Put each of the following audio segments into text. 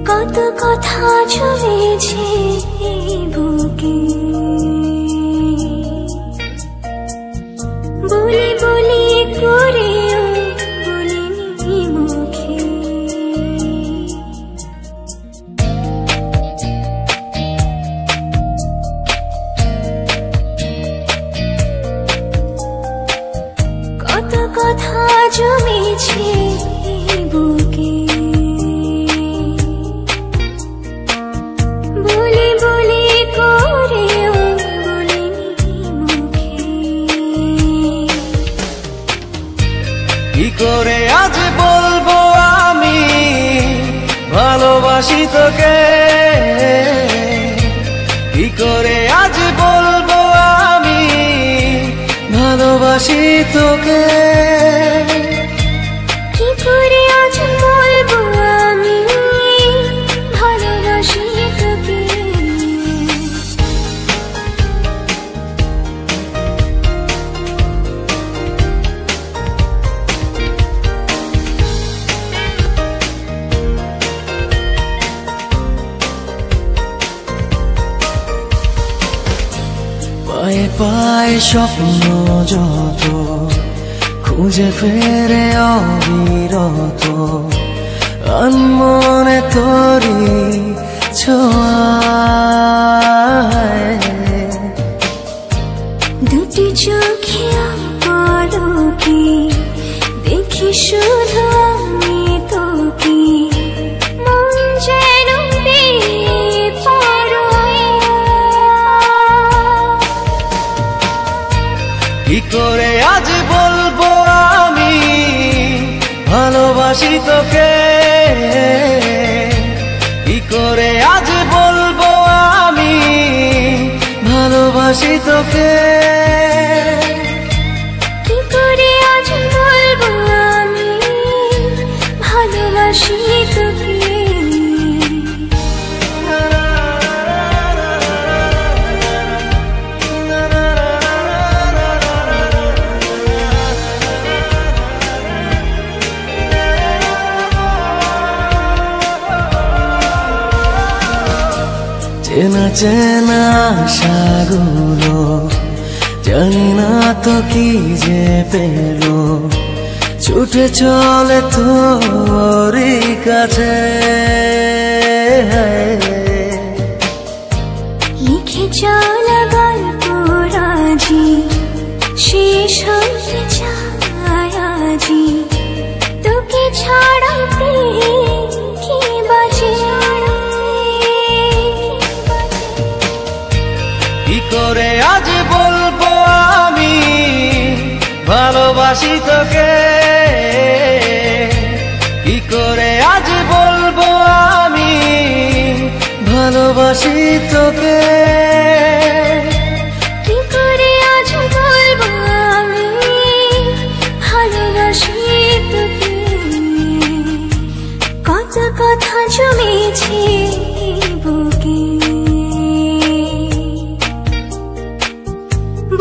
কত কথা জমেছে এই বুকে, বলি বলি করেও বলিনি মুখে। কত কথা জমেছে এই বুকে, বলি বলি করেও বলিনি মুখে। কি করে আজ বলবো আমি ভালোবাসি তোকে, কি করে আজ বলবো আমি ভালোবাসি তোকে, কি করে আজ বলবো আমি ভালোবাসি তোকে। পায়ে পায়ে স্বপ্ন যত খুঁজে ফেরে অবিরত, আনমনে তোরি ছোঁয়ায়। দুটি চোখে পলকে দেখি শুধু আমি তোকে, মন যেন বেপরোয়া। কি করে আজ বলবো আমি ভালোবাসি তোকে, কি করে আজ বলবো আমি ভালোবাসি তোকে, কি করে আজ বলবো আমি ভালোবাসি তোকে। চেনা চেনা আশাগুলো জানি না তো কি যে পেলো, ছুটে চলে তোরই কাছে। লিখে চলা গল্প রাজি শেষ হতে চায় আজি, তোকে ছাড়া প্রেম কি বাজে। কি করে আজ বলবো আমি ভালোবাসি তোকে, কি করে আজ বলবো আমি ভালোবাসি তোকে, কি করে আজ বলবো আমি ভালোবাসি তোকে। কত কথা জমেছে এই বুকে,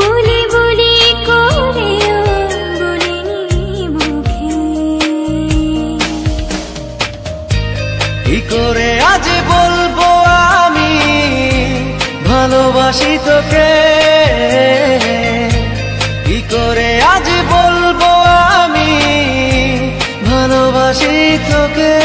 বলি বলি করেও বলিনি মুখে। কি করে আজ বলবো আমি ভালোবাসি তোকে, কি করে আজ বলবো আমি ভালোবাসি তোকে।